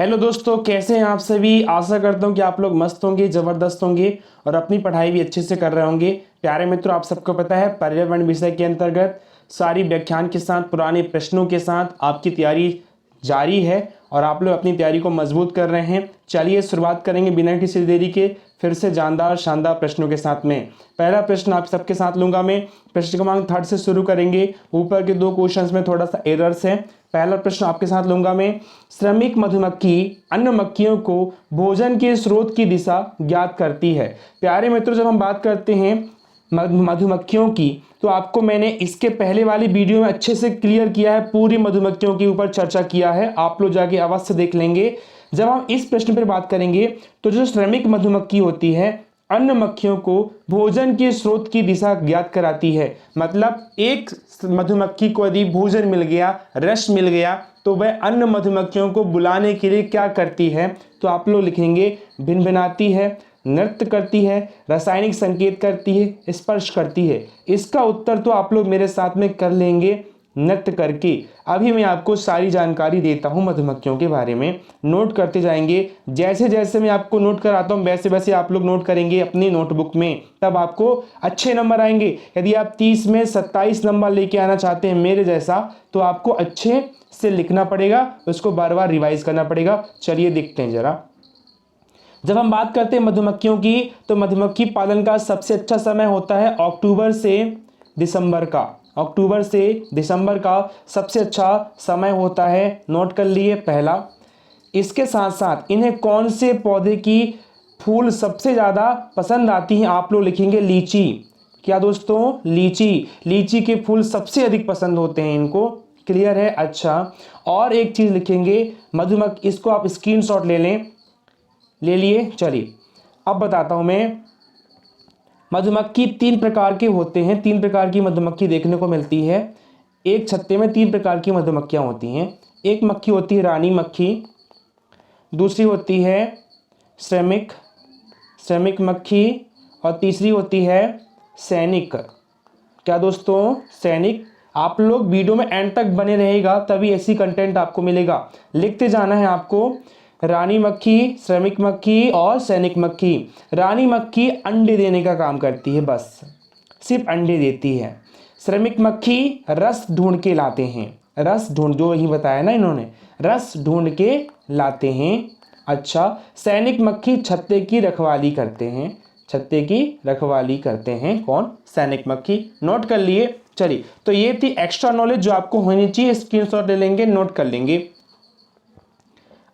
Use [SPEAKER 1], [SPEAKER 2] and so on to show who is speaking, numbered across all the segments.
[SPEAKER 1] Hello दोस्तों, कैसे हैं आप सभी। आशा करता हूं कि आप लोग मस्त होंगे, ज़बरदस्त होंगे और अपनी पढ़ाई भी अच्छे से कर रहे होंगे। प्यारे मित्रों, आप सबको पता है पर्यावरण विषय के अंतर्गत सारी व्याख्यान के साथ, पुराने प्रश्नों के साथ आपकी तैयारी जारी है और आप लोग अपनी तैयारी को मजबूत कर रहे हैं। चलिए शुरुआत करेंगे बिना किसी देरी के फिर से जानदार शानदार प्रश्नों के साथ में। पहला प्रश्न आप सबके साथ लूंगा मैं। प्रश्न क्रमांक 3 से शुरू करेंगे। ऊपर के 2 क्वेश्चंस में थोड़ा सा एरर्स है। पहला प्रश्न आपके साथ लूंगा मैं। श्रमिक मधुमक्खी अन्य मक्खियों को भोजन के स्रोत की दिशा ज्ञात करती है। प्यारे मित्रों, जब हम बात करते हैं मधुमक्खियों की, तो आपको मैंने इसके पहले वाली वीडियो में अच्छे से क्लियर किया है, पूरी मधुमक्खियों के ऊपर चर्चा किया है। आप लोग जाके अवश्य देख लेंगे। जब हम इस प्रश्न पर बात करेंगे तो जो श्रमिक मधुमक्खी होती है अन्य मक्खियों को भोजन के स्रोत की दिशा ज्ञात कराती है। मतलब एक मधुमक्खी को यदि भोजन मिल गया, रस मिल गया, तो वह अन्य मधुमक्खियों को बुलाने के लिए क्या करती है, तो आप लोग लिखेंगे भिनभिनाती है, नृत्य करती है, रासायनिक संकेत करती है, स्पर्श करती है। इसका उत्तर तो आप लोग मेरे साथ में कर लेंगे, नृत्य करके। अभी मैं आपको सारी जानकारी देता हूं मधुमक्खियों के बारे में, नोट करते जाएंगे। जैसे जैसे मैं आपको नोट कराता हूं वैसे वैसे आप लोग नोट करेंगे अपनी नोटबुक में, तब आपको अच्छे नंबर आएंगे। यदि आप 30 में 27 नंबर लेके आना चाहते हैं मेरे जैसा, तो आपको अच्छे से लिखना पड़ेगा, उसको बार बार रिवाइज करना पड़ेगा। चलिए देखते हैं जरा। जब हम बात करते हैं मधुमक्खियों की, तो मधुमक्खी पालन का सबसे अच्छा समय होता है अक्टूबर से दिसंबर का। अक्टूबर से दिसंबर का सबसे अच्छा समय होता है, नोट कर लिए पहला। इसके साथ साथ इन्हें कौन से पौधे की फूल सबसे ज़्यादा पसंद आती हैं, आप लोग लिखेंगे लीची। क्या दोस्तों? लीची। लीची के फूल सबसे अधिक पसंद होते हैं इनको। क्लियर है? अच्छा, और एक चीज़ लिखेंगे मधुमक्खी, इसको आप स्क्रीनशॉट ले लें, ले लिए। चलिए अब बताता हूं मैं। मधुमक्खी 3 प्रकार के होते हैं, 3 प्रकार की मधुमक्खी देखने को मिलती है। एक छत्ते में 3 प्रकार की मधुमक्खियां होती हैं। एक मक्खी होती है रानी मक्खी, दूसरी होती है श्रमिक मक्खी, और तीसरी होती है सैनिक। क्या दोस्तों? सैनिक। आप लोग वीडियो में एंड तक बने रहेगा, तभी ऐसी कंटेंट आपको मिलेगा। लिखते जाना है आपको। रानी मक्खी, श्रमिक मक्खी और सैनिक मक्खी। रानी मक्खी अंडे देने का काम करती है, बस सिर्फ अंडे देती है। श्रमिक मक्खी रस ढूंढ के लाते हैं, रस ढूंढ, जो यही बताया ना इन्होंने, रस ढूंढ के लाते हैं। अच्छा, सैनिक मक्खी छत्ते की रखवाली करते हैं, छत्ते की रखवाली करते हैं। कौन? सैनिक मक्खी। नोट कर लिए। चलिए, तो ये थी एक्स्ट्रा नॉलेज जो आपको होनी चाहिए। स्क्रीनशॉट ले लेंगे, नोट कर लेंगे।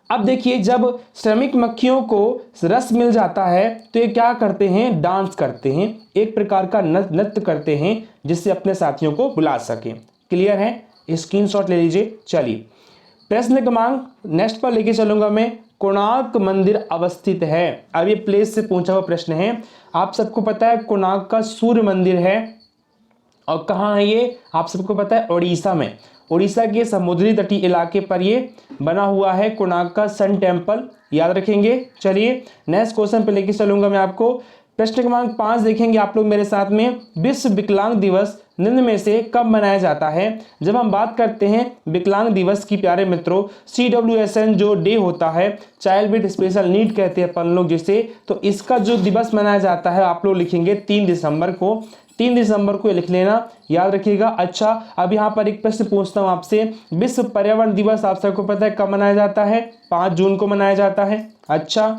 [SPEAKER 1] अब देखिए, जब श्रमिक मक्खियों को रस मिल जाता है तो ये क्या करते हैं? डांस करते हैं, एक प्रकार का नृत्य करते हैं, जिससे अपने साथियों को बुला सकें। क्लियर है? स्क्रीनशॉट ले लीजिए। चलिए प्रश्न क्रमांक नेक्स्ट पर लेके चलूंगा मैं। कोणार्क मंदिर अवस्थित है। अब ये प्लेस से पूछा हुआ प्रश्न है। आप सबको पता है कोणार्क का सूर्य मंदिर है, और कहाँ है ये? आप सबको पता है उड़ीसा में। उड़ीसा के समुद्री तटीय इलाके पर ये बना हुआ है कोणार्क का सन टेम्पल, याद रखेंगे। चलिए नेक्स्ट क्वेश्चन पे लेके चलूंगा मैं आपको। प्रश्न क्रमांक 5 देखेंगे आप लोग मेरे साथ में। विश्व विकलांग दिवस निम्न में से कब मनाया जाता है? जब हम बात करते हैं विकलांग दिवस की, प्यारे मित्रों, CWSN जो डे होता है, चाइल्ड विद स्पेशल नीड कहते हैं अपन लोग जिसे, तो इसका जो दिवस मनाया जाता है आप लोग लिखेंगे 3 दिसंबर को। 3 दिसंबर को लिख लेना, याद रखिएगा। अच्छा, अब यहाँ पर एक प्रश्न पूछता हूँ आपसे। विश्व पर्यावरण दिवस आप सबको पता है कब मनाया जाता है? 5 जून को मनाया जाता है। अच्छा,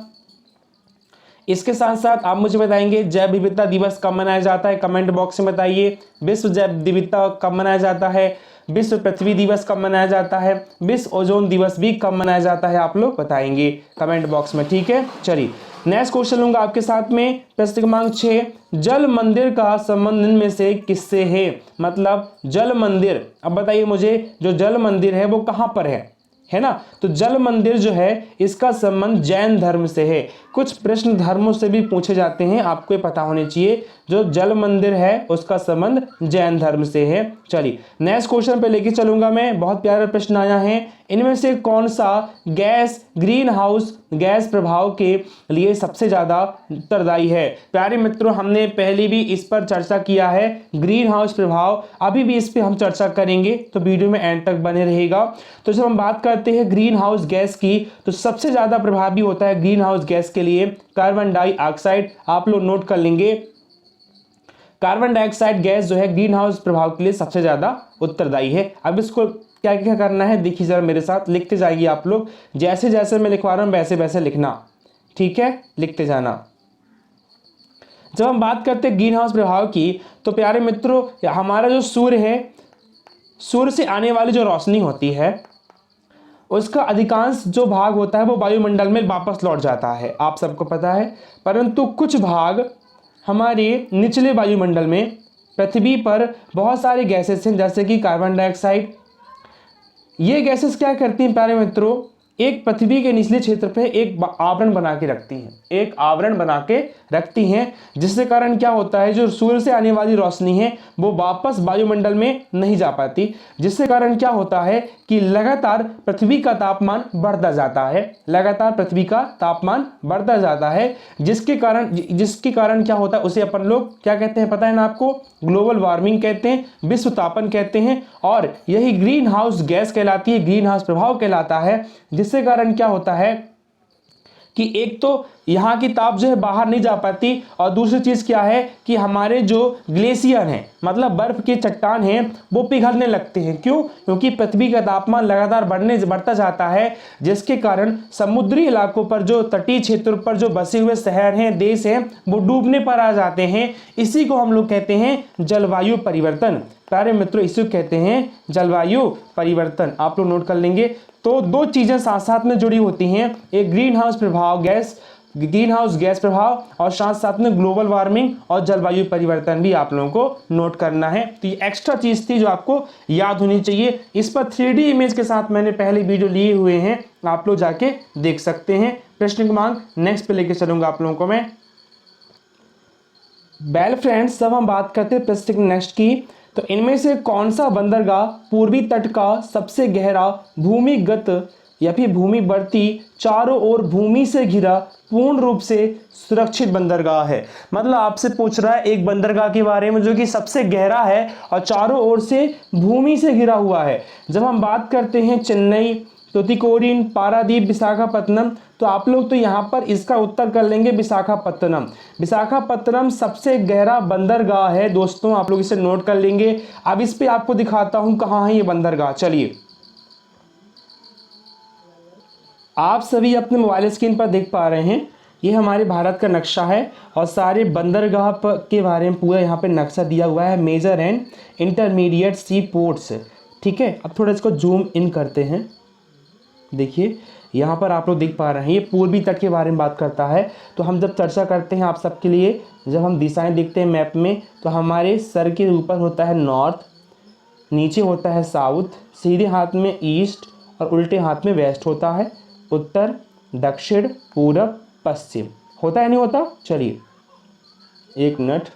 [SPEAKER 1] इसके साथ साथ आप मुझे बताएंगे जैव विविधता दिवस कब मनाया जाता है, कमेंट बॉक्स में बताइए। विश्व जैव विविधता कब मनाया जाता है? विश्व पृथ्वी दिवस कब मनाया जाता है? विश्व ओजोन दिवस भी कब मनाया जाता है? आप लोग बताएंगे कमेंट बॉक्स में, ठीक है। चलिए नेक्स्ट क्वेश्चन लूंगा आपके साथ में। प्रश्न क्रमांक 6, जल मंदिर का संबंध इनमें से किससे है? मतलब जल मंदिर, अब बताइए मुझे, जो जल मंदिर है वो कहाँ पर है ना? तो जल मंदिर जो है इसका संबंध जैन धर्म से है। कुछ प्रश्न धर्मों से भी पूछे जाते हैं, आपको ये पता होने चाहिए। जो जल मंदिर है उसका संबंध जैन धर्म से है। चलिए नेक्स्ट क्वेश्चन पे लेके चलूंगा मैं। बहुत प्यारा प्रश्न आया है। इनमें से कौन सा गैस ग्रीन हाउस गैस प्रभाव के लिए सबसे ज्यादा उत्तरदायी है? प्यारे मित्रों, हमने पहले भी इस पर चर्चा किया है, ग्रीन हाउस प्रभाव। अभी भी इस पे हम चर्चा करेंगे, तो वीडियो में एंड तक बने रहेगा। तो जब हम बात करते करते हैं ग्रीन हाउस गैस की, तो सबसे ज़्यादा प्रभावी होता है ग्रीन हाउस गैस के लिए कार्बन डाइऑक्साइड। आप लोग नोट कर लेंगे, कार्बन डाइऑक्साइड गैस जो है ग्रीन हाउस प्रभाव के लिए सबसे ज़्यादा उत्तरदायी है। अब इसको क्या क्या करना है देखिए ज़रा मेरे साथ, लिखते जाइए आप लोग, जैसे जैसे मैं लिखवा रहा हूँ वैसे वैसे लिखना, ठीक है, लिखते जाना। जब हम बात करते हैं ग्रीन हाउस प्रभाव की, तो प्यारे मित्रों हमारा जो सूर्य है, सूर्य से आने वाली जो रोशनी होती है उसका अधिकांश जो भाग होता है वो वायुमंडल में वापस लौट जाता है, आप सबको पता है। परंतु कुछ भाग हमारे निचले वायुमंडल में पृथ्वी पर बहुत सारे गैसेस हैं, जैसे कि कार्बन डाइऑक्साइड। ये गैसेस क्या करती हैं प्यारे मित्रों, एक पृथ्वी के निचले क्षेत्र पे एक आवरण बना के रखती हैं, एक आवरण बना के रखती हैं, जिससे कारण क्या होता है, जो सूर्य से आने वाली रोशनी है वो वापस वायुमंडल में नहीं जा पाती, जिससे कारण क्या होता है कि लगातार पृथ्वी का तापमान बढ़ता जाता है, लगातार पृथ्वी का तापमान बढ़ता जाता है, जिसके कारण क्या होता है, उसे अपन लोग क्या कहते हैं पता है ना आपको, ग्लोबल वार्मिंग कहते हैं, विश्व तापन कहते हैं। और यही ग्रीन हाउस गैस कहलाती है, ग्रीन हाउस प्रभाव कहलाता है, जिससे कारण क्या होता है कि एक तो यहाँ की ताप जो है बाहर नहीं जा पाती, और दूसरी चीज़ क्या है कि हमारे जो ग्लेशियर हैं, मतलब बर्फ के चट्टान हैं, वो पिघलने लगते हैं। क्यों? क्योंकि पृथ्वी का तापमान लगातार बढ़ता जाता है, जिसके कारण समुद्री इलाकों पर, जो तटीय क्षेत्रों पर जो बसे हुए शहर हैं, देश हैं, वो डूबने पर आ जाते हैं। इसी को हम लोग कहते हैं जलवायु परिवर्तन। प्यारे मित्रों इसी को कहते हैं जलवायु परिवर्तन, आप लोग नोट कर लेंगे। तो दो चीज़ें साथ साथ में जुड़ी होती हैं, एक ग्रीन हाउस प्रभाव गैस, ग्रीन हाउस गैस प्रभाव, और साथ साथ में ग्लोबल वार्मिंग और जलवायु परिवर्तन भी आप लोगों को नोट करना है। तो ये एक्स्ट्रा चीज़ थी जो आपको याद होनी चाहिए। इस पर 3D इमेज के साथ मैंने पहले वीडियो लिए हुए हैं, आप लोग जाके देख सकते हैं। प्रश्न क्रमांक नेक्स्ट पे लेके चलूंगा आप लोगों को मैं। वेल फ्रेंड्स, जब हम बात करते हैं प्रश्न नेक्स्ट की, तो इनमें से कौन सा बंदरगाह पूर्वी तट का सबसे गहरा भूमिगत या फिर भूमिवर्ती चारों ओर भूमि से घिरा पूर्ण रूप से सुरक्षित बंदरगाह है। मतलब आपसे पूछ रहा है एक बंदरगाह के बारे में जो कि सबसे गहरा है और चारों ओर से भूमि से घिरा हुआ है। जब हम बात करते हैं चेन्नई, तूतीकोरिन, पारादीप, विशाखापत्तनम, तो आप लोग तो यहाँ पर इसका उत्तर कर लेंगे विशाखापत्तनम। विशाखापत्तनम सबसे गहरा बंदरगाह है दोस्तों, आप लोग इसे नोट कर लेंगे। अब इस पे आपको दिखाता हूँ कहाँ है ये बंदरगाह। चलिए, आप सभी अपने मोबाइल स्क्रीन पर देख पा रहे हैं, ये हमारे भारत का नक्शा है और सारे बंदरगाह के बारे में पूरा यहाँ पे नक्शा दिया हुआ है, major and intermediate seaports. ठीक है, अब थोड़ा इसको जूम इन करते हैं। देखिए यहाँ पर आप लोग देख पा रहे हैं, ये पूर्वी तट के बारे में बात करता है। तो हम जब चर्चा करते हैं आप सबके लिए, जब हम दिशाएं देखते हैं मैप में, तो हमारे सर के ऊपर होता है नॉर्थ, नीचे होता है साउथ, सीधे हाथ में ईस्ट और उल्टे हाथ में वेस्ट होता है, उत्तर, दक्षिण, पूरब, पश्चिम होता है, नहीं होता? चलिए एक मिनट,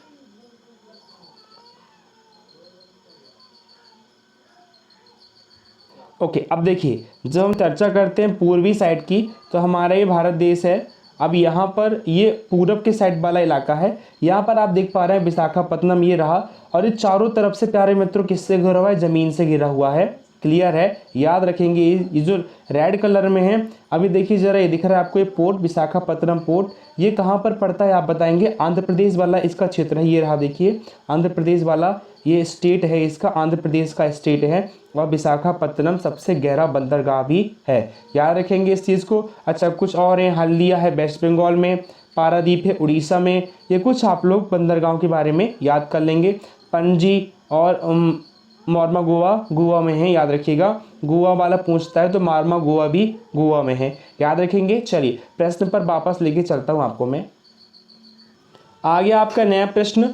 [SPEAKER 1] ओके। अब देखिए जब हम चर्चा करते हैं पूर्वी साइड की, तो हमारा ये भारत देश है। अब यहाँ पर ये पूरब के साइड वाला इलाका है, यहाँ पर आप देख पा रहे हैं विशाखापत्तनम ये रहा, और ये चारों तरफ से प्यारे मित्रों किससे घिरा हुआ है? ज़मीन से घिरा हुआ है। क्लियर है, याद रखेंगे। ये जो रेड कलर में है, अभी देखिए ज़रा, ये दिख रहा है आपको ये पोर्ट, विशाखापत्तनम पोर्ट, ये कहाँ पर पड़ता है आप बताएंगे? आंध्र प्रदेश वाला इसका क्षेत्र है, ये रहा देखिए आंध्र प्रदेश वाला, ये स्टेट है इसका, आंध्र प्रदेश का स्टेट है। और विशाखापत्तनम सबसे गहरा बंदरगाह भी है, याद रखेंगे इस चीज़ को। अच्छा, कुछ और है, हल्दिया है वेस्ट बंगाल में, पारादीप है उड़ीसा में, ये कुछ आप लोग बंदरगाहों के बारे में याद कर लेंगे। पणजी और मार्मा गोवा में है, याद रखिएगा। गोवा वाला पूछता है तो मार्मा गोवा भी गोवा में है, याद रखेंगे। चलिए प्रश्न पर वापस लेके चलता हूँ आपको मैं। आगे आपका नया प्रश्न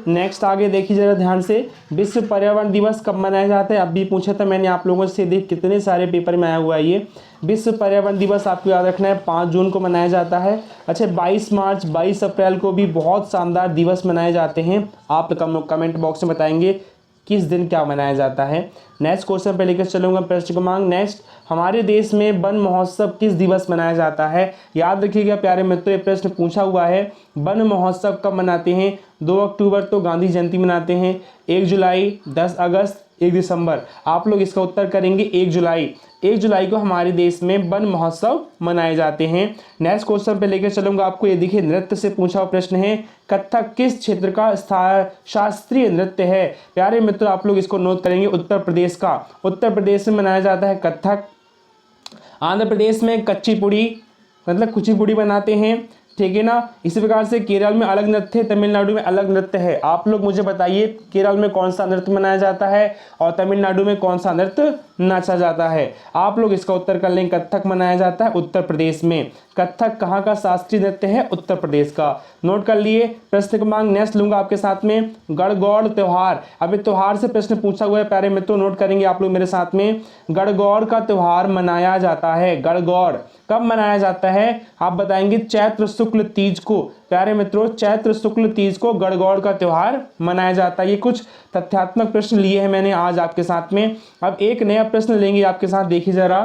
[SPEAKER 1] नेक्स्ट आगे देखिए जरा ध्यान से। विश्व पर्यावरण दिवस कब मनाया जाता है? अब भी पूछा था मैंने आप लोगों से, देख कितने सारे पेपर में आया हुआ है ये। विश्व पर्यावरण दिवस आपको याद रखना है 5 जून को मनाया जाता है। अच्छा, 22 मार्च, 22 अप्रैल को भी बहुत शानदार दिवस मनाए जाते हैं। आप कमेंट बॉक्स में बताएंगे किस दिन क्या मनाया जाता है। नेक्स्ट क्वेश्चन पे लेकर चलूँगा प्रश्न क्रमांक नेक्स्ट, हमारे देश में वन महोत्सव किस दिवस मनाया जाता है? याद रखिएगा प्यारे मित्रों, ये प्रश्न पूछा हुआ है। वन महोत्सव कब मनाते हैं? 2 अक्टूबर तो गांधी जयंती मनाते हैं, 1 जुलाई, 10 अगस्त, 1 दिसंबर। आप लोग इसका उत्तर करेंगे 1 जुलाई। 1 जुलाई को हमारे देश में वन महोत्सव मनाए जाते हैं। नेक्स्ट क्वेश्चन पे लेकर चलूंगा आपको। ये देखिए नृत्य से पूछा हुआ प्रश्न है, कथक किस क्षेत्र का शास्त्रीय नृत्य है? प्यारे मित्रों आप लोग इसको नोट करेंगे, उत्तर प्रदेश का। उत्तर प्रदेश में मनाया जाता है कथक। आंध्र प्रदेश में कच्चीपुड़ी मतलब कुचिपुड़ी बनाते हैं, ठीक है ना। इसी प्रकार से केरल में अलग नृत्य है, तमिलनाडु में अलग नृत्य है। आप लोग मुझे बताइए केरल में कौन सा नृत्य मनाया जाता है और तमिलनाडु में कौन सा नृत्य नाचा जाता है? आप लोग इसका उत्तर कर लेंगे, कथक मनाया जाता है उत्तर प्रदेश में। कथक कहाँ का शास्त्रीय नृत्य है? उत्तर प्रदेश का। नोट कर लिए। प्रश्न क्रमांक नेक्स्ट लूंगा आपके साथ में, गणगौर त्योहार। अभी त्योहार से प्रश्न पूछा हुआ है प्यारे मित्रों, नोट करेंगे आप लोग मेरे साथ में। गणगौर का त्योहार मनाया जाता है। गणगौर कब मनाया जाता है? आप बताएंगे चैत्र शुक्ल तीज को। प्यारे मित्रों चैत्र शुक्ल तीज को गणगौर का त्योहार मनाया जाता है। ये कुछ तथ्यात्मक प्रश्न लिए हैं मैंने आज आपके साथ में। अब एक नया प्रश्न लेंगे आपके साथ, देखिए जरा।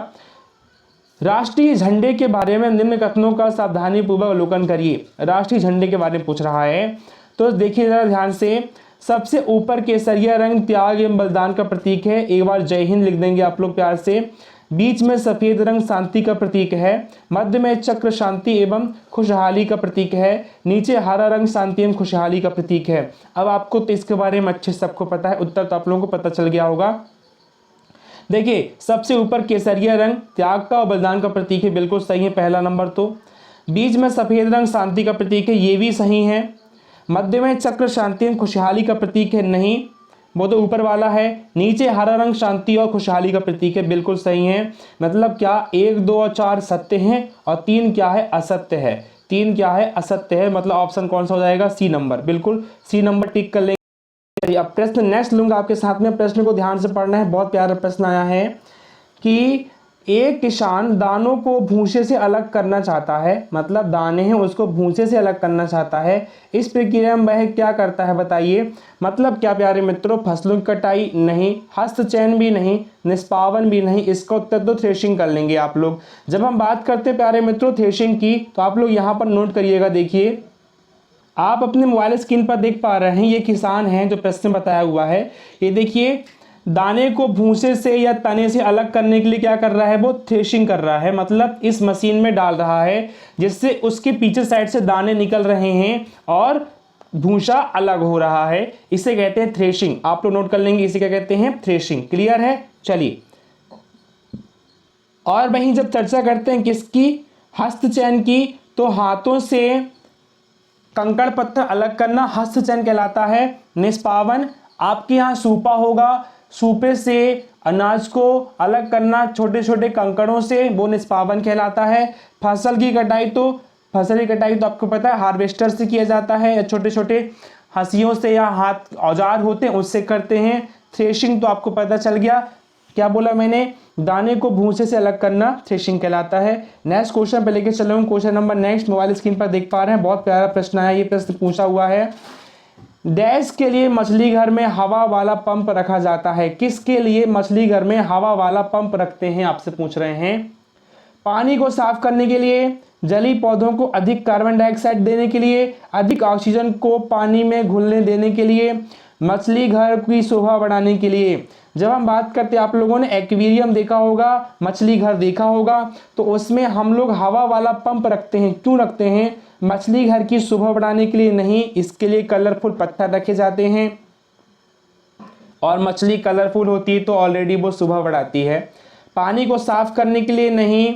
[SPEAKER 1] राष्ट्रीय झंडे के बारे में निम्न कथनों का सावधानी पूर्वक अवलोकन करिए। राष्ट्रीय झंडे के बारे में पूछ रहा है, तो देखिए जरा ध्यान से। सबसे ऊपर केसरिया रंग त्याग एवं बलिदान का प्रतीक है, एक बार जय हिंद लिख देंगे आप लोग प्यार से। बीच में सफेद रंग शांति का प्रतीक है, मध्य में चक्र शांति एवं खुशहाली का प्रतीक है, नीचे हरा रंग शांति एवं खुशहाली का प्रतीक है। अब आपको तो इसके बारे में अच्छे से सबको पता है, उत्तर तो आप लोगों को पता चल गया होगा। देखिए सबसे ऊपर केसरिया रंग त्याग का और बलिदान का प्रतीक है, बिल्कुल सही है पहला नंबर तो। बीच में सफेद रंग शांति का प्रतीक है, ये भी सही है। मध्य में चक्र शांति एवं खुशहाली का प्रतीक है, नहीं, वो तो ऊपर वाला है। नीचे हरा रंग शांति और खुशहाली का प्रतीक है, बिल्कुल सही है। मतलब क्या 1, 2 और 4 सत्य हैं और 3 क्या है? असत्य है। 3 क्या है? असत्य है। मतलब ऑप्शन कौन सा हो जाएगा? सी नंबर, बिल्कुल सी नंबर टिक कर लेंगे। अब प्रश्न नेक्स्ट लूंगा आपके साथ में, प्रश्न को ध्यान से पढ़ना है। बहुत प्यारा प्रश्न आया है कि एक किसान दानों को भूसे से अलग करना चाहता है, मतलब दाने हैं उसको भूसे से अलग करना चाहता है। इस प्रक्रिया में वह क्या करता है बताइए? मतलब क्या प्यारे मित्रों? फसलों की कटाई नहीं, हस्तचयन भी नहीं, निष्पावन भी नहीं। इसका उत्तर तो थ्रेशिंग कर लेंगे आप लोग। जब हम बात करते हैं प्यारे मित्रों थ्रेशिंग की, तो आप लोग यहाँ पर नोट करिएगा। देखिए आप अपने मोबाइल स्क्रीन पर देख पा रहे हैं, ये किसान है जो प्रश्न बताया हुआ है। ये देखिए दाने को भूसे से या तने से अलग करने के लिए क्या कर रहा है? वो थ्रेशिंग कर रहा है, मतलब इस मशीन में डाल रहा है, जिससे उसके पीछे साइड से दाने निकल रहे हैं और भूसा अलग हो रहा है। इसे कहते हैं थ्रेशिंग। आप लोग नोट कर लेंगे, इसे क्या कहते हैं? थ्रेशिंग। क्लियर है? चलिए, और वहीं जब चर्चा करते हैं किसकी? हस्तचयन की, तो हाथों से कंकड़ पत्थर अलग करना हस्तचयन कहलाता है। निष्पावन, आपके यहाँ सूपा होगा, सूपे से अनाज को अलग करना छोटे छोटे कंकड़ों से, वो निष्पावन कहलाता है। फसल की कटाई तो आपको पता है हार्वेस्टर से किया जाता है, या छोटे छोटे हंसियों से या हाथ औजार होते हैं उससे करते हैं। थ्रेशिंग तो आपको पता चल गया, क्या बोला मैंने? दाने को भूसे से अलग करना थ्रेशिंग कहलाता है। नेक्स्ट क्वेश्चन पे लेके चलो, question number next mobile screen पर देख पा रहे हैं। बहुत प्यारा प्रश्न आया, ये प्रश्न पूछा हुआ है, डैश के लिए मछली घर में हवा वाला पंप रखा जाता है। किसके लिए मछली घर में हवा वाला पंप रखते हैं? आपसे पूछ रहे हैं। पानी को साफ करने के लिए, जलीय पौधों को अधिक कार्बन डाइऑक्साइड देने के लिए, अधिक ऑक्सीजन को पानी में घुलने देने के लिए, मछली घर की शोभा बढ़ाने के लिए। जब हम बात करते हैं, आप लोगों ने एक्वेरियम देखा होगा, मछली घर देखा होगा, तो उसमें हम लोग हवा वाला पंप रखते हैं। क्यों रखते हैं? मछली घर की शोभा बढ़ाने के लिए नहीं, इसके लिए कलरफुल पत्थर रखे जाते हैं, और मछली कलरफुल होती है तो ऑलरेडी वो शोभा बढ़ाती है। पानी को साफ करने के लिए नहीं,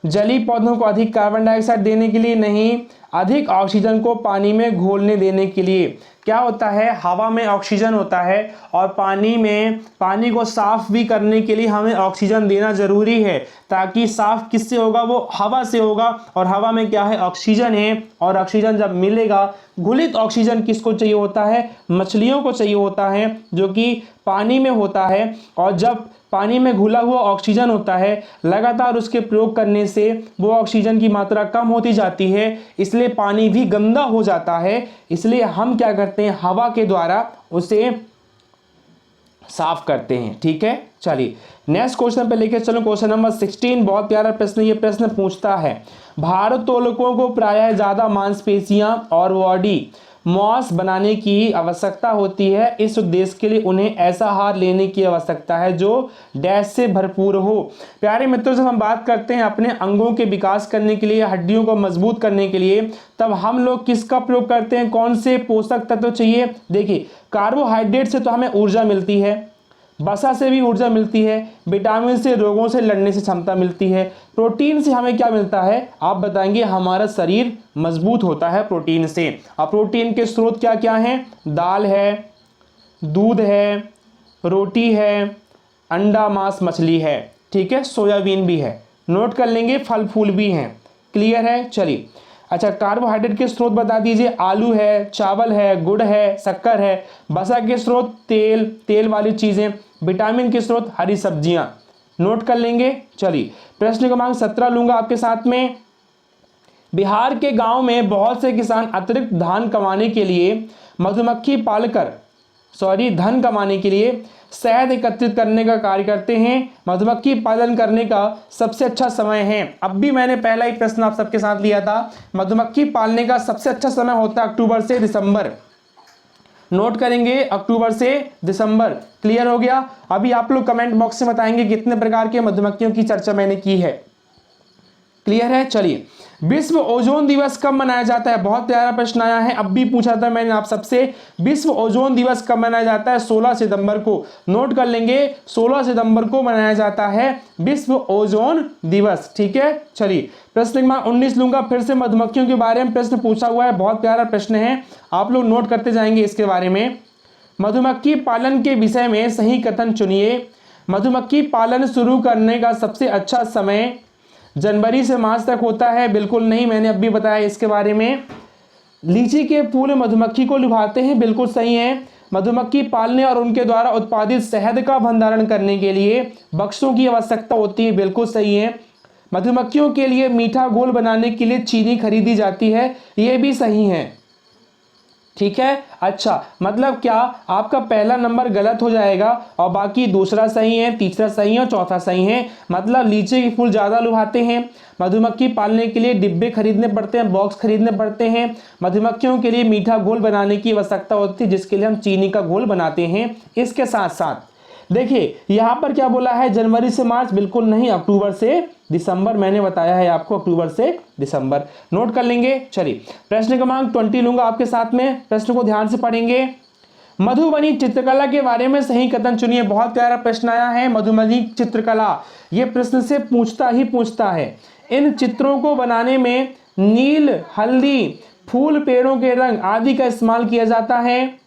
[SPEAKER 1] जलीय पौधों को अधिक कार्बन डाइऑक्साइड देने के लिए नहीं, अधिक ऑक्सीजन को पानी में घोलने देने के लिए। क्या होता है? हवा में ऑक्सीजन होता है, और पानी को साफ भी करने के लिए हमें ऑक्सीजन देना जरूरी है, ताकि साफ किससे होगा? वो हवा से होगा, और हवा में क्या है? ऑक्सीजन है, और ऑक्सीजन जब मिलेगा, घुलित ऑक्सीजन किसको चाहिए होता है? मछलियों को चाहिए होता है, जो कि पानी में होता है। और जब पानी में घुला हुआ ऑक्सीजन होता है, लगातार उसके प्रयोग करने से वो ऑक्सीजन की मात्रा कम होती जाती है, इसलिए पानी भी गंदा हो जाता है। इसलिए हम क्या करते हैं? हवा के द्वारा उसे साफ करते हैं। ठीक है, चलिए नेक्स्ट क्वेश्चन पे लेके चलो, क्वेश्चन नंबर 16। बहुत प्यारा प्रश्न, ये प्रश्न पूछता है, भारोत्तोलकों को प्रायः ज्यादा मांसपेशियां और बॉडी मॉस बनाने की आवश्यकता होती है। इस उद्देश्य के लिए उन्हें ऐसा आहार लेने की आवश्यकता है जो डैश से भरपूर हो। प्यारे मित्रों, जब हम बात करते हैं अपने अंगों के विकास करने के लिए, हड्डियों को मजबूत करने के लिए, तब हम लोग किसका प्रयोग करते हैं, कौन से पोषक तत्व चाहिए। देखिए, कार्बोहाइड्रेट से तो हमें ऊर्जा मिलती है, वसा से भी ऊर्जा मिलती है, विटामिन से रोगों से लड़ने से क्षमता मिलती है, प्रोटीन से हमें क्या मिलता है आप बताएंगे, हमारा शरीर मजबूत होता है प्रोटीन से। अब प्रोटीन के स्रोत क्या क्या हैं, दाल है, दूध है, रोटी है, अंडा मांस मछली है, ठीक है, सोयाबीन भी है, नोट कर लेंगे, फल फूल भी हैं। क्लियर है, चलिए। अच्छा, कार्बोहाइड्रेट के स्रोत बता दीजिए, आलू है, चावल है, गुड़ है, शक्कर है। वसा के स्रोत तेल, तेल वाली चीज़ें। विटामिन के स्रोत हरी सब्जियां, नोट कर लेंगे। चलिए, प्रश्न क्रमांक 17 लूंगा आपके साथ में। बिहार के गांव में बहुत से किसान अतिरिक्त धन कमाने के लिए मधुमक्खी पालकर धन कमाने के लिए शहद एकत्रित करने का कार्य करते हैं। मधुमक्खी पालन करने का सबसे अच्छा समय है, अब भी मैंने पहला ही प्रश्न आप सबके साथ लिया था, मधुमक्खी पालने का सबसे अच्छा समय होता है अक्टूबर से दिसंबर। नोट करेंगे, अक्टूबर से दिसंबर। क्लियर हो गया। अभी आप लोग कमेंट बॉक्स में बताएंगे कितने प्रकार के मधुमक्खियों की चर्चा मैंने की है। क्लियर है, चलिए। विश्व ओजोन दिवस कब मनाया जाता है, बहुत प्यारा प्रश्न आया है, अब भी पूछा था मैंने आप सबसे। विश्व ओजोन दिवस कब मनाया जाता है, 16 सितंबर को। नोट कर लेंगे, 16 सितंबर को मनाया जाता है विश्व ओजोन दिवस, ठीक है। चलिए, प्रश्न क्रमांक 19 लूंगा, फिर से मधुमक्खियों के बारे में प्रश्न पूछा हुआ है, बहुत प्यारा प्रश्न है, आप लोग नोट करते जाएंगे इसके बारे में। मधुमक्खी पालन के विषय में सही कथन चुनिए। मधुमक्खी पालन शुरू करने का सबसे अच्छा समय जनवरी से मार्च तक होता है, बिल्कुल नहीं, मैंने अभी बताया इसके बारे में। लीची के फूल मधुमक्खी को लुभाते हैं, बिल्कुल सही है। मधुमक्खी पालने और उनके द्वारा उत्पादित शहद का भंडारण करने के लिए बक्सों की आवश्यकता होती है, बिल्कुल सही है। मधुमक्खियों के लिए मीठा घोल बनाने के लिए चीनी खरीदी जाती है, ये भी सही है, ठीक है। अच्छा, मतलब क्या आपका पहला नंबर गलत हो जाएगा और बाकी दूसरा सही है, तीसरा सही है और चौथा सही है। मतलब लीची के फूल ज़्यादा लुभाते हैं। मधुमक्खी पालने के लिए डिब्बे खरीदने पड़ते हैं, बॉक्स खरीदने पड़ते हैं। मधुमक्खियों के लिए मीठा घोल बनाने की आवश्यकता होती है, जिसके लिए हम चीनी का घोल बनाते हैं। इसके साथ साथ देखिए, यहाँ पर क्या बोला है, जनवरी से मार्च, बिल्कुल नहीं, अक्टूबर से दिसंबर, मैंने बताया है आपको, अक्टूबर से दिसंबर। नोट कर लेंगे। चलिए, प्रश्न क्रमांक 20 लूंगा आपके साथ में, प्रश्न को ध्यान से पढ़ेंगे। मधुबनी चित्रकला के बारे में सही कथन चुनिए, बहुत प्यारा प्रश्न आया है। मधुबनी चित्रकला, ये प्रश्न से पूछता है। इन चित्रों को बनाने में नील, हल्दी, फूल, पेड़ों के रंग आदि का इस्तेमाल किया जाता है।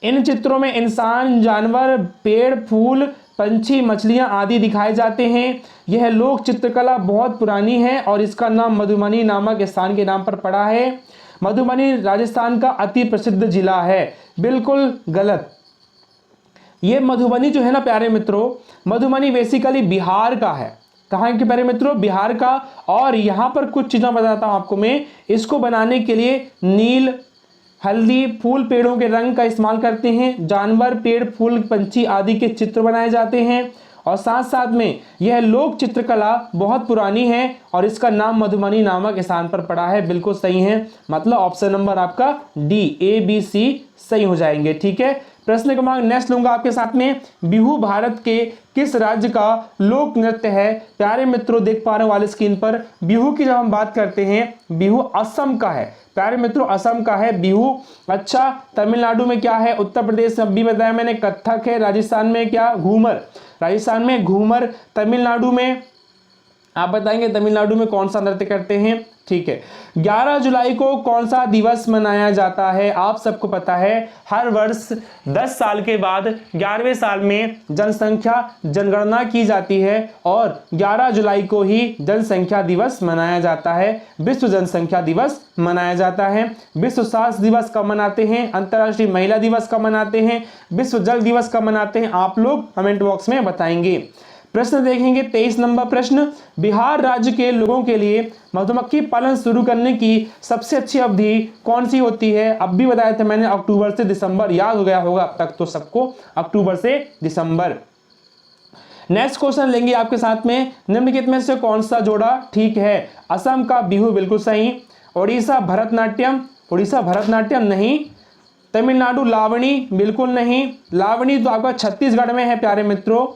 [SPEAKER 1] इन चित्रों में इंसान, जानवर, पेड़, फूल, पंछी, मछलियां आदि दिखाए जाते हैं। यह लोक चित्रकला बहुत पुरानी है और इसका नाम मधुबनी नामक स्थान के नाम पर पड़ा है। मधुबनी राजस्थान का अति प्रसिद्ध जिला है, बिल्कुल गलत। ये मधुबनी जो है ना प्यारे मित्रों, मधुबनी बेसिकली बिहार का है। कहाँ के प्यारे मित्रों, बिहार का। और यहाँ पर कुछ चीज़ें बताता हूँ आपको मैं। इसको बनाने के लिए नील, हल्दी, फूल, पेड़ों के रंग का इस्तेमाल करते हैं। जानवर, पेड़, फूल, पंछी आदि के चित्र बनाए जाते हैं। और साथ साथ में यह लोक चित्रकला बहुत पुरानी है और इसका नाम मधुबनी नामक स्थान पर पड़ा है, बिल्कुल सही है। मतलब ऑप्शन नंबर आपका डी, ए, बी, सी सही हो जाएंगे, ठीक है। प्रश्न क्रमांक नेक्स्ट लूंगा आपके साथ में। बिहू भारत के किस राज्य का लोक नृत्य है। प्यारे मित्रों, देख पा रहे वाले स्क्रीन पर, बिहू की जब हम बात करते हैं, बिहू असम का है। प्यारे मित्रों, असम का है बिहू। अच्छा, तमिलनाडु में क्या है, उत्तर प्रदेश में भी बताया मैंने कथक है, राजस्थान में क्या, घूमर, राजस्थान में घूमर, तमिलनाडु में आप बताएंगे तमिलनाडु में कौन सा नृत्य करते हैं, ठीक है। 11 जुलाई को कौन सा दिवस मनाया जाता है, आप सबको पता है, हर वर्ष 10 साल के बाद 11वें साल में जनसंख्या जनगणना की जाती है और 11 जुलाई को ही जनसंख्या दिवस मनाया जाता है, विश्व जनसंख्या दिवस मनाया जाता है। विश्व स्वास्थ्य दिवस कब मनाते हैं, अंतर्राष्ट्रीय महिला दिवस कब मनाते हैं, विश्व जल दिवस कब मनाते हैं, आप लोग कमेंट बॉक्स में बताएंगे। प्रश्न देखेंगे 23 नंबर प्रश्न। बिहार राज्य के लोगों के लिए मधुमक्खी पालन शुरू करने की सबसे अच्छी अवधि कौन सी होती है। अब भी बताया था मैंने, अक्टूबर से दिसंबर, याद हो गया होगा अब तक तो सबको, अक्टूबर से दिसंबर। नेक्स्ट क्वेश्चन लेंगे आपके साथ में, निम्नलिखित में से कौन सा जोड़ा ठीक है। असम का बिहू बिल्कुल सही, ओडिशा भरतनाट्यम, उड़ीसा भरतनाट्यम नहीं, तमिलनाडु लावणी बिल्कुल नहीं, लावणी तो आपका छत्तीसगढ़ में है प्यारे मित्रों,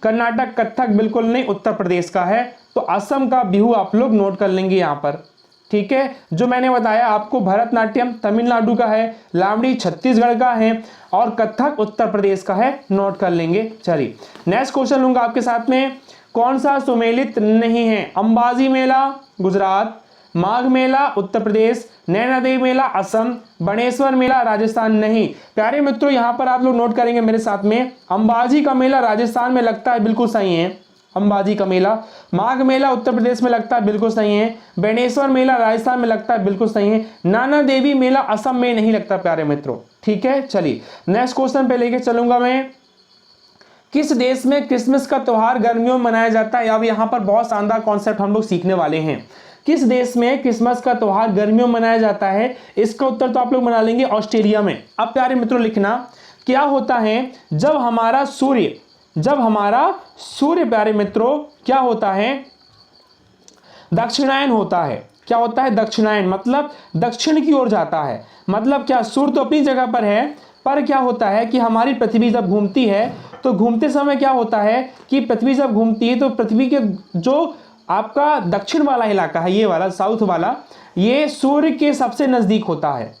[SPEAKER 1] कर्नाटक कथक बिल्कुल नहीं, उत्तर प्रदेश का है। तो असम का बिहू आप लोग नोट कर लेंगे यहाँ पर, ठीक है। जो मैंने बताया आपको, भरतनाट्यम तमिलनाडु का है, लावणी छत्तीसगढ़ का है और कथक उत्तर प्रदेश का है, नोट कर लेंगे। चलिए नेक्स्ट क्वेश्चन लूंगा आपके साथ में, कौन सा सुमेलित नहीं है? अंबाजी मेला गुजरात, माघ मेला उत्तर प्रदेश, नैना देवी मेला असम, बनेश्वर मेला राजस्थान नहीं। प्यारे मित्रों यहाँ पर आप लोग नोट करेंगे मेरे साथ में, अंबाजी का मेला राजस्थान में लगता है, बिल्कुल सही है अंबाजी का मेला। माघ मेला उत्तर प्रदेश में लगता है, बिल्कुल सही है। बेनेश्वर मेला राजस्थान में लगता है, बिल्कुल सही है। नैना देवी मेला असम में नहीं लगता प्यारे मित्रों, ठीक है। चलिए नेक्स्ट क्वेश्चन पे लेके चलूंगा मैं, किस देश में क्रिसमस का त्योहार गर्मियों में मनाया जाता है? अब यहाँ पर बहुत शानदार कॉन्सेप्ट हम लोग सीखने वाले हैं। किस देश में क्रिसमस का त्योहार गर्मियों में मनाया जाता है? इसका उत्तर तो आप लोग बना लेंगे ऑस्ट्रेलिया में। अब प्यारे मित्रों लिखना, क्या होता है जब हमारा सूर्य प्यारे मित्रों क्या होता है? दक्षिणायन होता है। क्या होता है? दक्षिणायन, मतलब दक्षिण की ओर जाता है। मतलब क्या, सूर्य तो अपनी जगह पर है, पर क्या होता है कि हमारी पृथ्वी जब घूमती है तो घूमते समय क्या होता है कि पृथ्वी जब घूमती है तो पृथ्वी के जो आपका दक्षिण वाला इलाका है, ये वाला साउथ वाला, ये सूर्य के सबसे नजदीक होता है,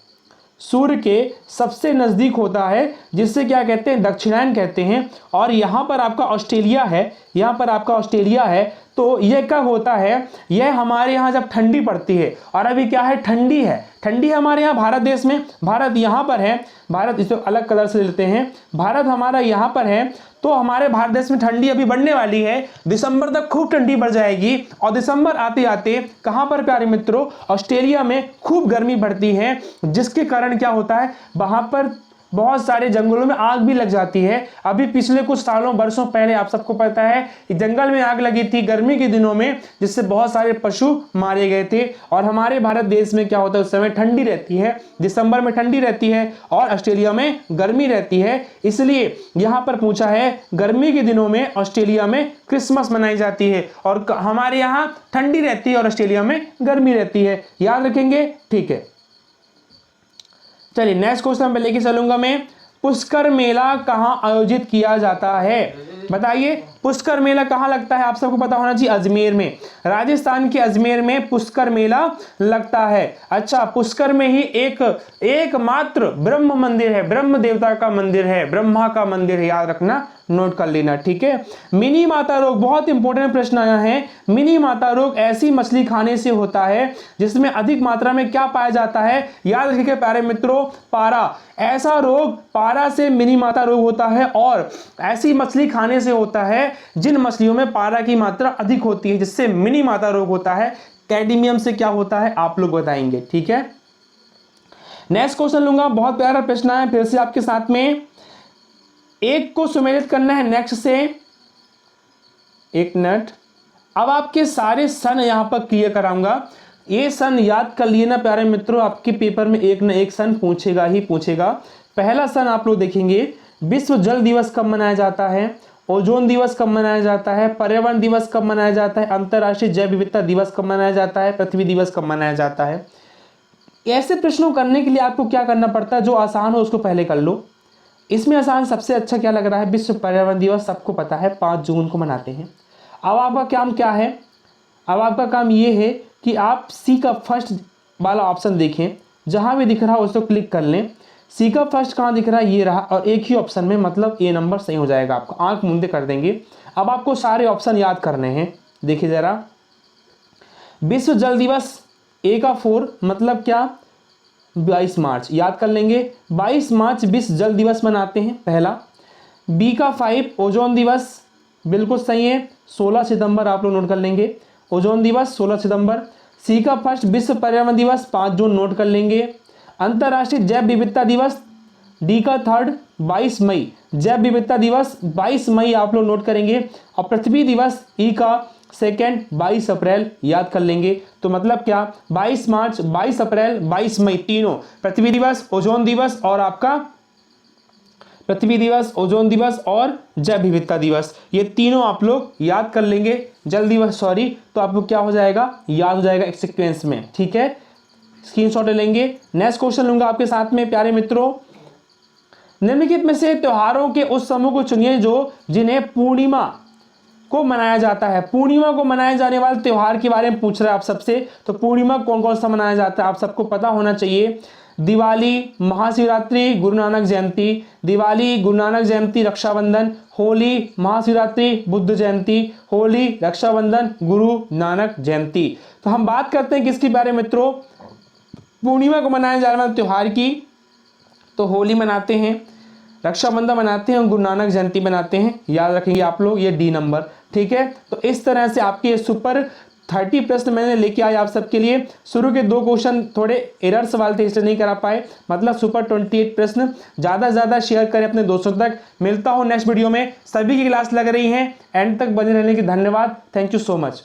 [SPEAKER 1] सूर्य के सबसे नजदीक होता है, जिससे क्या कहते हैं? दक्षिणायन कहते हैं। और यहाँ पर आपका ऑस्ट्रेलिया है, यहाँ पर आपका ऑस्ट्रेलिया है। तो ये कब होता है? यह हमारे यहाँ जब ठंडी पड़ती है, और अभी क्या है? ठंडी है। ठंडी है हमारे यहाँ भारत देश में, भारत यहाँ पर है, भारत इसे अलग कलर से लेते हैं, भारत हमारा यहाँ पर है। तो हमारे भारत देश में ठंडी अभी बढ़ने वाली है, दिसंबर तक खूब ठंडी बढ़ जाएगी, और दिसंबर आते आते कहाँ पर प्यारे मित्रों? ऑस्ट्रेलिया में खूब गर्मी बढ़ती है, जिसके कारण क्या होता है? वहाँ पर बहुत सारे जंगलों में आग भी लग जाती है। अभी पिछले कुछ सालों वर्षों पहले आप सबको पता है कि जंगल में आग लगी थी गर्मी के दिनों में, जिससे बहुत सारे पशु मारे गए थे। और हमारे भारत देश में क्या होता है? उस समय ठंडी रहती है, दिसंबर में ठंडी रहती है और ऑस्ट्रेलिया में गर्मी रहती है। इसलिए यहाँ पर पूछा है, गर्मी के दिनों में ऑस्ट्रेलिया में क्रिसमस मनाई जाती है, और हमारे यहाँ ठंडी रहती है और ऑस्ट्रेलिया में गर्मी रहती है। याद रखेंगे, ठीक है। चलिए नेक्स्ट क्वेश्चन पे लेके चलूंगा मैं, पुष्कर मेला कहाँ आयोजित किया जाता है? बताइए, पुष्कर मेला कहाँ लगता है? आप सबको पता होना चाहिए, अजमेर में, राजस्थान के अजमेर में पुष्कर मेला लगता है। अच्छा, पुष्कर में ही एकमात्र ब्रह्म मंदिर है, ब्रह्म देवता का मंदिर है, ब्रह्मा का मंदिर है, याद रखना, नोट कर लेना, ठीक है। मिनी माता रोग, बहुत इंपॉर्टेंट प्रश्न आया है। मिनी माता रोग ऐसी मछली खाने से होता है जिसमें अधिक मात्रा में क्या पाया जाता है? याद रखिए प्यारे मित्रों, पारा। ऐसा रोग पारा से मिनी माता रोग होता है, और ऐसी मछली खाने से होता है जिन मछलियों में पारा की मात्रा अधिक होती है, जिससे मिनी माता रोग होता है। कैडमियम से क्या होता है आप लोग बताएंगे, ठीक है। नेक्स्ट क्वेश्चन लूंगा, बहुत प्यारा प्रश्न है फिर से आपके साथ में, एक को सुमेलित करना है नेक्स्ट से। एक मिनट, अब आपके सारे सन यहां पर क्लियर कराऊंगा। ये सन याद कर लिए ना प्यारे मित्रों, आपके पेपर में एक न एक सन पूछेगा ही पूछेगा। पहला सन आप लोग देखेंगे, विश्व जल दिवस कब मनाया जाता है? ओजोन दिवस कब मनाया जाता है? पर्यावरण दिवस कब मनाया जाता है? अंतर्राष्ट्रीय जैव विविधता दिवस कब मनाया जाता है? पृथ्वी दिवस कब मनाया जाता है? ऐसे प्रश्नों करने के लिए आपको क्या करना पड़ता है? जो आसान हो उसको पहले कर लो। इसमें आसान सबसे अच्छा क्या लग रहा है? विश्व पर्यावरण दिवस सबको पता है, 5 जून को मनाते हैं। अब आपका काम क्या है? अब आपका काम ये है कि आप सी का फर्स्ट वाला ऑप्शन देखें, जहां भी दिख रहा हो उसको क्लिक कर लें। सी का फर्स्ट कहाँ दिख रहा है? ये रहा, और एक ही ऑप्शन में, मतलब ए नंबर सही हो जाएगा आपका, आंख मूंदे कर देंगे। अब आपको सारे ऑप्शन याद करने हैं। देखिए जरा, विश्व जल दिवस, ए का 4 मतलब क्या? 22 मार्च, याद कर लेंगे। 22 मार्च विश्व जल दिवस मनाते हैं, पहला। बी का 5 ओजोन दिवस, बिल्कुल सही है, 16 सितंबर आप लोग नोट कर लेंगे, ओजोन दिवस 16 सितंबर। सी का फर्स्ट विश्व पर्यावरण दिवस 5 जून नोट कर लेंगे। अंतर्राष्ट्रीय जैव विविधता दिवस, डी का 3 22 मई, जैव विविधता दिवस 22 मई आप लोग नोट करेंगे। और पृथ्वी दिवस, ई का 2 22 अप्रैल, याद कर लेंगे। तो मतलब क्या? 22 मार्च, 22 अप्रैल, 22 मई, तीनों, पृथ्वी दिवस, ओजोन दिवस और आपका पृथ्वी दिवस, ओजोन दिवस और जैव विविधता दिवस, ये तीनों आप लोग याद कर लेंगे। जल दिवस, सॉरी, तो आपको क्या हो जाएगा? याद हो जाएगा एक सीक्वेंस में, ठीक है। स्क्रीनशॉट ले लेंगे। नेक्स्ट क्वेश्चन लूंगा आपके साथ में प्यारे मित्रों, निम्नलिखित में से त्योहारों के उस समूह को चुनिए जो जिन्हें पूर्णिमा को मनाया जाता है। पूर्णिमा को मनाए जाने वाले त्योहार के बारे में पूछ रहा है आप सबसे, तो पूर्णिमा कौन कौन सा मनाया जाता है आप सबको पता होना चाहिए। दिवाली, महाशिवरात्रि, गुरु नानक जयंती। दिवाली, गुरु नानक जयंती, रक्षाबंधन। होली, महाशिवरात्रि, बुद्ध जयंती। होली, रक्षाबंधन, गुरु नानक जयंती। तो हम बात करते हैं किसके बारे में मित्रों, पूर्णिमा को मनाए जाने वाले त्योहार की। तो होली मनाते हैं, रक्षाबंधन मनाते हैं और गुरु नानक जयंती मनाते हैं। याद रखेंगे आप लोग ये डी नंबर, ठीक है। तो इस तरह से आपके सुपर 30 प्रश्न मैंने लेके आए आप सबके लिए। शुरू के 2 क्वेश्चन थोड़े एरर सवाल थे इसलिए नहीं करा पाए, मतलब सुपर 28 प्रश्न। ज़्यादा से ज़्यादा शेयर करें अपने दोस्तों तक। मिलता हूँ नेक्स्ट वीडियो में। सभी की क्लास लग रही हैं, एंड तक बने रहने की धन्यवाद। Thank you so much.